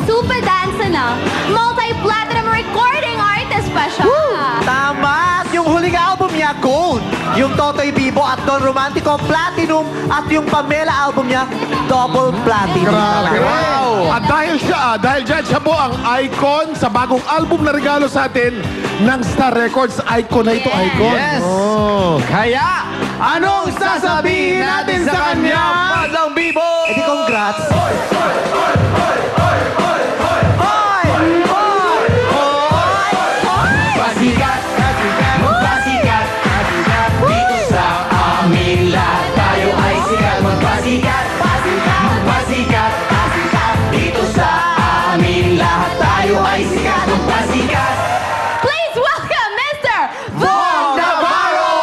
Super dancer na. Multi-platinum recording artist pa siya. Tama! Yung huling album niya, Gold. Yung Totoy Bibo at Don Romantico, Platinum. At yung Pamela album niya, Double Platinum. Grabe. Wow! At dahil dyan siya po ang icon sa bagong album na regalo sa atin ng Star Records. Icon na ito, icon. Yes. Oh. Kaya, anong sasabihin natin sa kanya? Madlang Bibo! Eh di congrats! Hoy! Pasikat, magpasikat, dito sa amin lahat tayo ay sikat. Magpasikat, magpasikat, dito sa amin lahat tayo ay sikat. Magpasikat. Please welcome Mr. Von Navarro!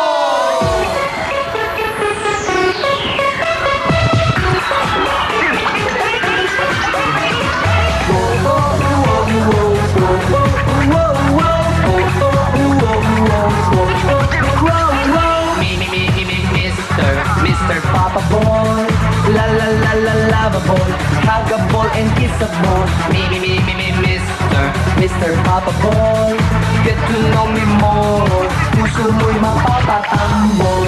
Mr. Papa Boy, la la la la lava boy, huggable and kissable. Mr. Papa Boy, get to know me more. Puso mo'y mapapatambol.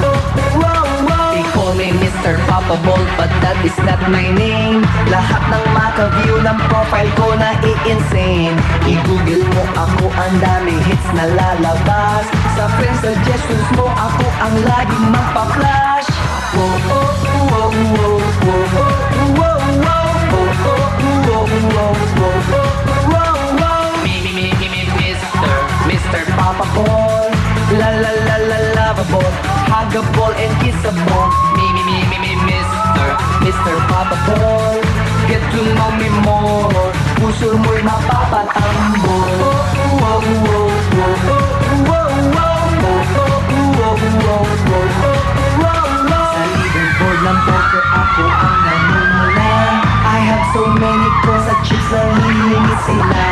They call me Mr. Papa Boy, but that is not my name. Lahat ng maka-view ng profile ko na i-insane. I-google mo ako, ang daming hits na lalabas. Sa friend suggestions mo, ako ang laging magpa-flash. Mr. Papa Boy, la la la la lava boy, huggable and kissable. Mr. Papa Boy, get to know me more. Puso mo'y mapapatambol. Sa leaderboard ng poker ako ang nanumula. I have so many pros at chicks na hihingi sila.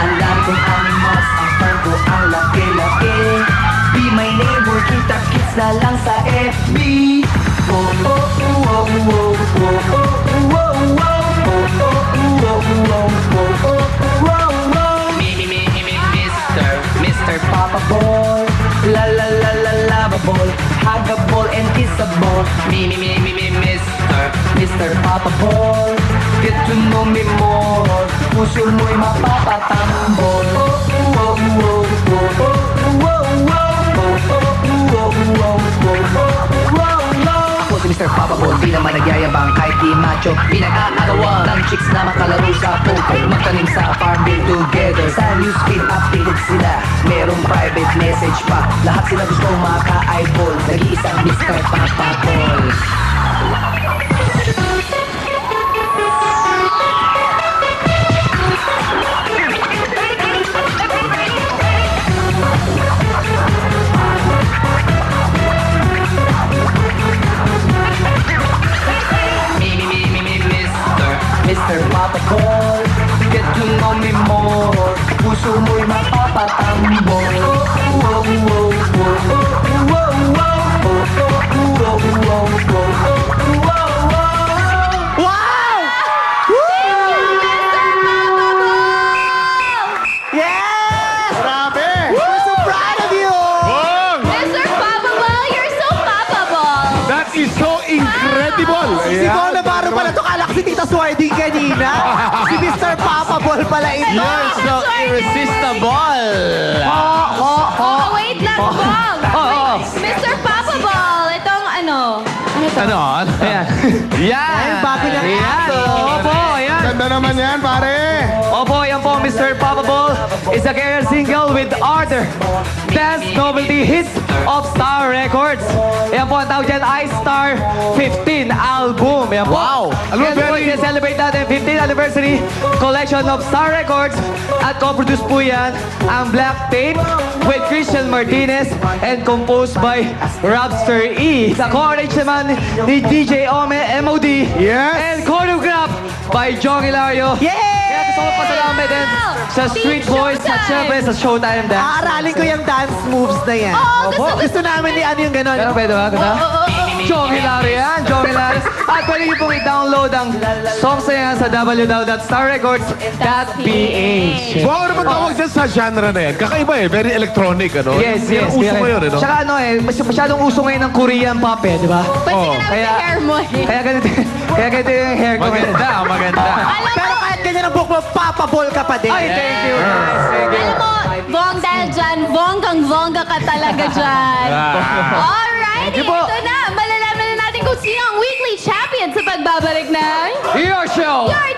Ang dami kong animals, ang fan ko ang laki-laki. Be my neighbor, kita-kits na lang sa FB. Mr. Papa Boy, la la la la lava boy, huggable and kissable. Mr. Papa Boy, get to know me more. Puso mo'y mapapatambol. Ako si Mr. Papa Boy, di naman nagyayabang kahit di macho. Pinag-aagawan ng chicks na makalaro sa poker, magtanim sa farm bill together. Sa newsfeed updated sila, merong private message pa. Lahat sila gusto maka-eyeball, nag-iisang Mr. Papa Boy. Mr. Papa Boy, get to know me more. Puso mo'y mapapatambol. Wow! Yes! Grabe! We're so proud of you! Bong! Mr. Papable, you're so papable. That is so incredible! Si Bon Navarro pala to, kala ko si Tita Swarding kanina. Si Mr. Papa Ball pala ito. You're so irresistible! Oh, wait lang, Bob. Mr. Papable, itong ano? Ano to? Ano? Ayan. Yan! Ay, bago niyang Yan. aso. Opo, ayan. Ganda naman yan, pare! Opo, yan po, Mr. Papable is a career single with Arthur. Dance novelty hits of Star Records. Yan po, ang tawag dyan ay Star 15 album. Yan po. Wow. Alam mo, Yan po, very- celebrate natin 15th anniversary collection of Star Records. At co-produce po yan ang Black Tape with Christian Martinez and composed by Robster E. Sa co-arrange naman ni DJ Ome MOD. Yes. And choreographed by Jong Hilario. Yay! Kaya gusto ko pasalamat din sa Street Boys at syempre sa Showtime Dance. Aaralin ko yung dance moves na yan. Oo, gusto- Gusto namin ni ano yung gano'n. Pero pwede ba? Ganda? Oo. Jong Hilario yan, Jong Hilario. At pwede niyo pong i-download ang songs na yan sa www.starrecords.ph. Wow, ano ba tawag dyan sa genre na yan? Kakaiba eh, very electronic, ano? Yes, Yan yes. ang uso ngayon, ano? Tsaka ano eh, masyadong uso ngayon ng Korean pop eh, di ba? Pansin ka namin kaya- sa hair mo eh. Kaya ganito yung hair ko ngayon. maganda. Alam mo, Pero kahit ganyan ang buhok mo, papabol ka pa din. Ay, thank you. Thank you. alam mo, Bong dahil dyan, bonggang-bongga ka talaga dyan. Alrighty, Thank you po. ito na. Malalaman na natin kung sino ang weekly champion sa pagbabalik ng Your show! Your